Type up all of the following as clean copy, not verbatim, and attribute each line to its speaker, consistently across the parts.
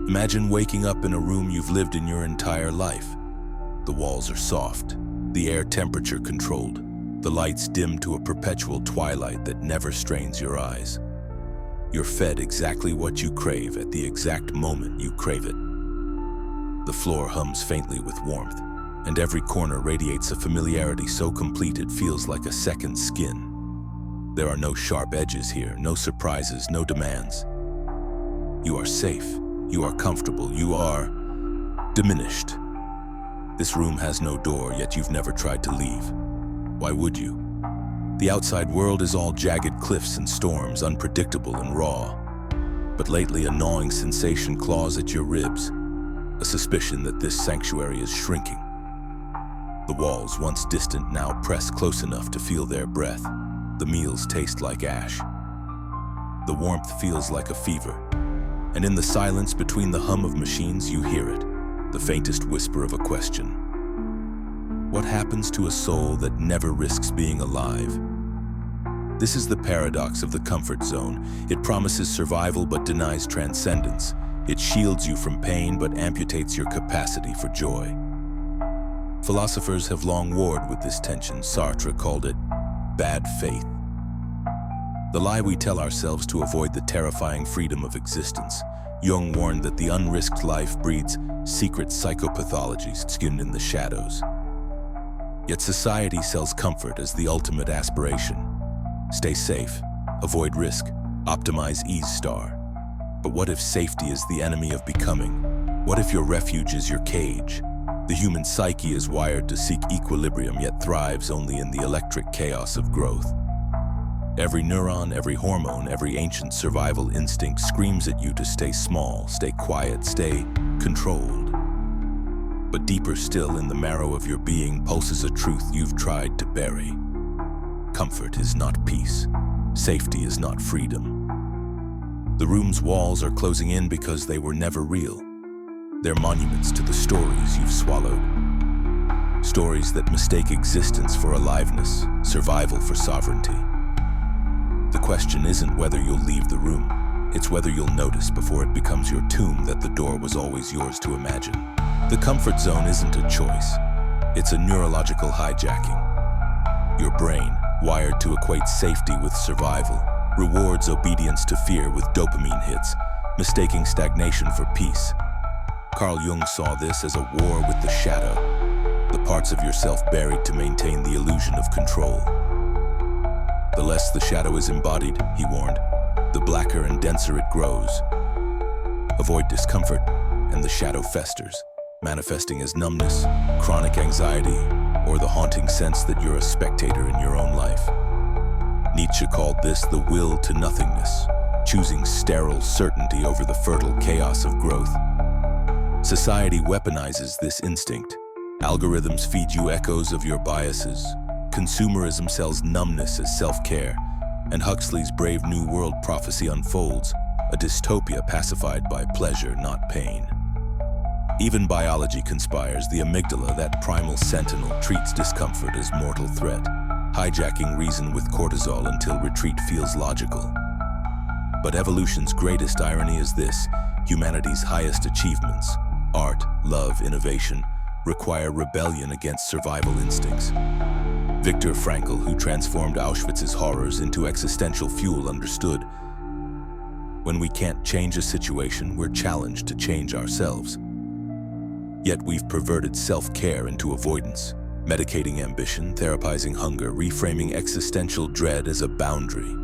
Speaker 1: Imagine waking up in a room you've lived in your entire life. The walls are soft, the air temperature controlled, the lights dim to a perpetual twilight that never strains your eyes. You're fed exactly what you crave at the exact moment you crave it. The floor hums faintly with warmth, and every corner radiates a familiarity so complete it feels like a second skin. There are no sharp edges here, no surprises, no demands. You are safe, you are comfortable, you are diminished. This room has no door, yet you've never tried to leave. Why would you? The outside world is all jagged cliffs and storms, unpredictable and raw. But lately a gnawing sensation claws at your ribs, a suspicion that this sanctuary is shrinking. The walls, once distant, now press close enough to feel their breath. The meals taste like ash. The warmth feels like a fever. And in the silence between the hum of machines, you hear it, the faintest whisper of a question. What happens to a soul that never risks being alive? This is the paradox of the comfort zone. It promises survival but denies transcendence. It shields you from pain but amputates your capacity for joy. Philosophers have long warred with this tension. Sartre called it bad faith. The lie we tell ourselves to avoid the terrifying freedom of existence. Jung warned that the unrisked life breeds secret psychopathologies skimmed in the shadows. Yet society sells comfort as the ultimate aspiration. Stay safe, avoid risk, optimize ease star. But what if safety is the enemy of becoming? What if your refuge is your cage? The human psyche is wired to seek equilibrium, yet thrives only in the electric chaos of growth. Every neuron, every hormone, every ancient survival instinct screams at you to stay small, stay quiet, stay controlled. But deeper still in the marrow of your being pulses a truth you've tried to bury. Comfort is not peace. Safety is not freedom. The room's walls are closing in because they were never real. They're monuments to the stories you've swallowed. Stories that mistake existence for aliveness, survival for sovereignty. The question isn't whether you'll leave the room. It's whether you'll notice before it becomes your tomb that the door was always yours to imagine. The comfort zone isn't a choice. It's a neurological hijacking. Your brain, wired to equate safety with survival, rewards obedience to fear with dopamine hits, mistaking stagnation for peace. Carl Jung saw this as a war with the shadow, the parts of yourself buried to maintain the illusion of control. The less the shadow is embodied, he warned, the blacker and denser it grows. Avoid discomfort, and the shadow festers, manifesting as numbness, chronic anxiety, or the haunting sense that you're a spectator in your own life. Nietzsche called this the will to nothingness, choosing sterile certainty over the fertile chaos of growth. Society weaponizes this instinct. Algorithms feed you echoes of your biases. Consumerism sells numbness as self-care, and Huxley's Brave New World prophecy unfolds, a dystopia pacified by pleasure, not pain. Even biology conspires. The amygdala, that primal sentinel, treats discomfort as mortal threat, hijacking reason with cortisol until retreat feels logical. But evolution's greatest irony is this: humanity's highest achievements, art, love, innovation, require rebellion against survival instincts. Viktor Frankl, who transformed Auschwitz's horrors into existential fuel, understood: when we can't change a situation, we're challenged to change ourselves. Yet we've perverted self-care into avoidance, medicating ambition, therapizing hunger, reframing existential dread as a boundary.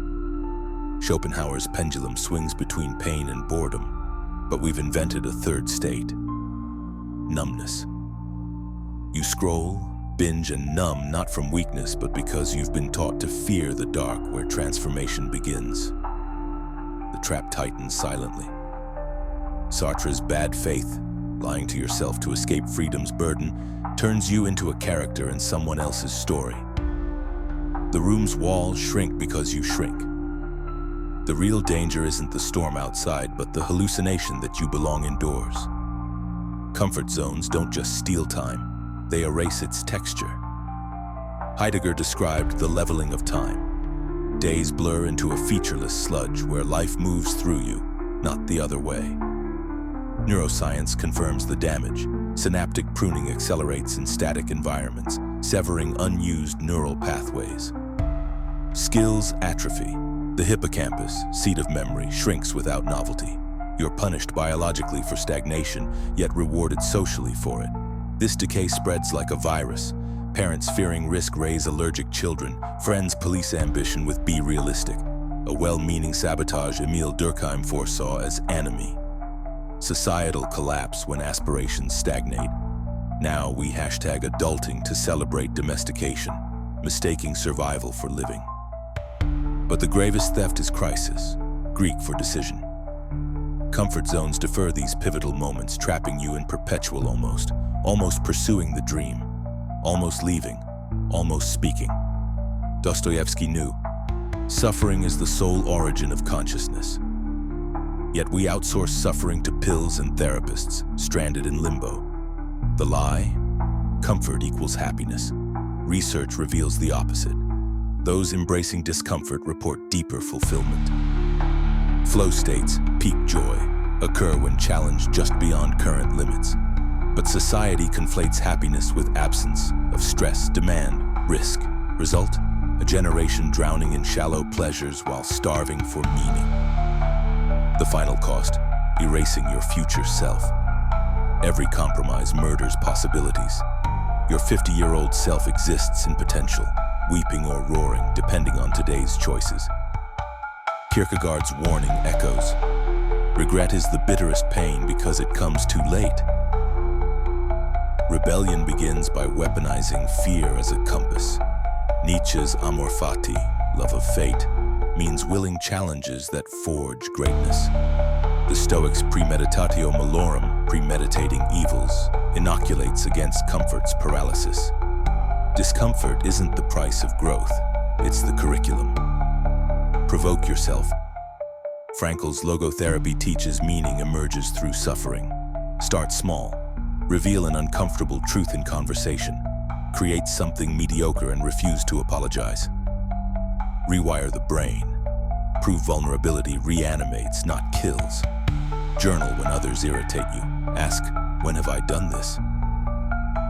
Speaker 1: Schopenhauer's pendulum swings between pain and boredom, but we've invented a third state: numbness. You scroll, binge, and numb, not from weakness, but because you've been taught to fear the dark where transformation begins. The trap tightens silently. Sartre's bad faith, lying to yourself to escape freedom's burden, turns you into a character in someone else's story. The room's walls shrink because you shrink. The real danger isn't the storm outside, but the hallucination that you belong indoors. Comfort zones don't just steal time, they erase its texture. Heidegger described the leveling of time. Days blur into a featureless sludge where life moves through you, not the other way. Neuroscience confirms the damage. Synaptic pruning accelerates in static environments, severing unused neural pathways. Skills atrophy. The hippocampus, seat of memory, shrinks without novelty. You're punished biologically for stagnation, yet rewarded socially for it. This decay spreads like a virus. Parents fearing risk raise allergic children. Friends police ambition with be realistic. A well-meaning sabotage Emile Durkheim foresaw as enemy. Societal collapse when aspirations stagnate. Now we hashtag adulting to celebrate domestication, mistaking survival for living. But the gravest theft is crisis, Greek for decision. Comfort zones defer these pivotal moments, trapping you in perpetual almost pursuing the dream, almost leaving, almost speaking. Dostoevsky knew, suffering is the sole origin of consciousness. Yet we outsource suffering to pills and therapists, stranded in limbo. The lie? Comfort equals happiness. Research reveals the opposite. Those embracing discomfort report deeper fulfillment. Flow states, peak joy, occur when challenged just beyond current limits. But society conflates happiness with absence of stress, demand, risk. Result? A generation drowning in shallow pleasures while starving for meaning. The final cost, erasing your future self. Every compromise murders possibilities. Your 50-year-old self exists in potential, weeping or roaring, depending on today's choices. Kierkegaard's warning echoes. Regret is the bitterest pain because it comes too late. Rebellion begins by weaponizing fear as a compass. Nietzsche's amor fati, love of fate, means willing challenges that forge greatness. The Stoics' premeditatio malorum, premeditating evils, inoculates against comfort's paralysis. Discomfort isn't the price of growth, it's the curriculum. Provoke yourself. Frankl's logotherapy teaches meaning emerges through suffering. Start small. Reveal an uncomfortable truth in conversation. Create something mediocre and refuse to apologize. Rewire the brain. Prove vulnerability reanimates, not kills. Journal when others irritate you. Ask, when have I done this?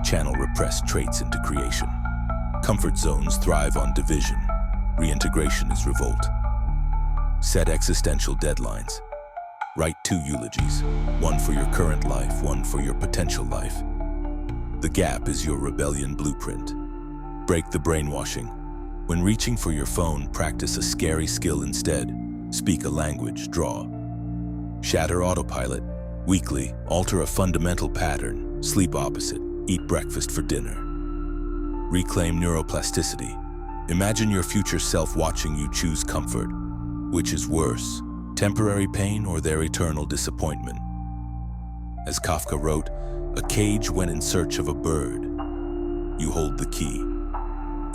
Speaker 1: Channel repressed traits into creation. Comfort zones thrive on division. Reintegration is revolt. Set existential deadlines. Write 2 eulogies, one for your current life, one for your potential life. The gap is your rebellion blueprint. Break the brainwashing. When reaching for your phone, practice a scary skill instead. Speak a language, draw. Shatter autopilot. Weekly, alter a fundamental pattern. Sleep opposite. Eat breakfast for dinner. Reclaim neuroplasticity. Imagine your future self watching you choose comfort. Which is worse, temporary pain or their eternal disappointment? As Kafka wrote, a cage went in search of a bird. You hold the key.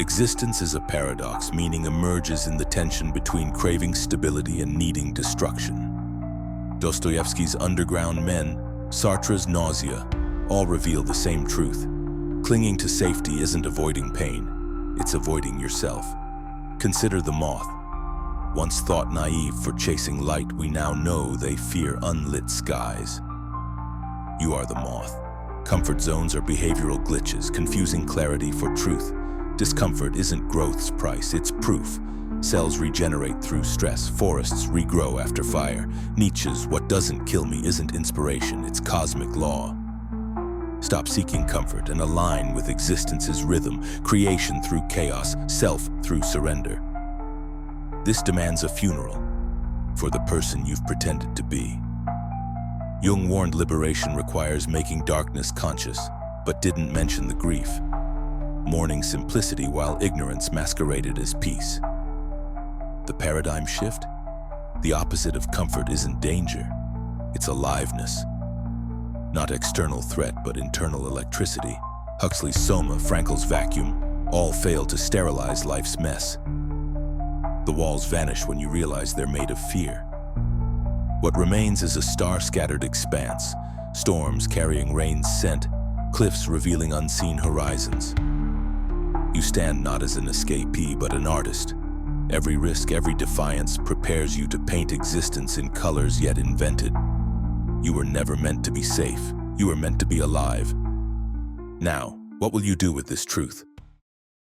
Speaker 1: Existence is a paradox, meaning emerges in the tension between craving stability and needing destruction. Dostoevsky's underground men, Sartre's nausea, all reveal the same truth. Clinging to safety isn't avoiding pain, it's avoiding yourself. Consider the moth. Once thought naive for chasing light, we now know they fear unlit skies. You are the moth. Comfort zones are behavioral glitches, confusing clarity for truth. Discomfort isn't growth's price, it's proof. Cells regenerate through stress, forests regrow after fire. Nietzsche's "what doesn't kill me isn't inspiration, it's cosmic law." Stop seeking comfort and align with existence's rhythm, creation through chaos, self through surrender. This demands a funeral for the person you've pretended to be. Jung warned liberation requires making darkness conscious, but didn't mention the grief. Mourning simplicity while ignorance masqueraded as peace. The paradigm shift? The opposite of comfort isn't danger, it's aliveness. Not external threat, but internal electricity. Huxley's soma, Frankl's vacuum, all fail to sterilize life's mess. The walls vanish when you realize they're made of fear. What remains is a star-scattered expanse, storms carrying rain's scent, cliffs revealing unseen horizons. You stand not as an escapee, but an artist. Every risk, every defiance prepares you to paint existence in colors yet invented. You were never meant to be safe. You were meant to be alive. Now, what will you do with this truth?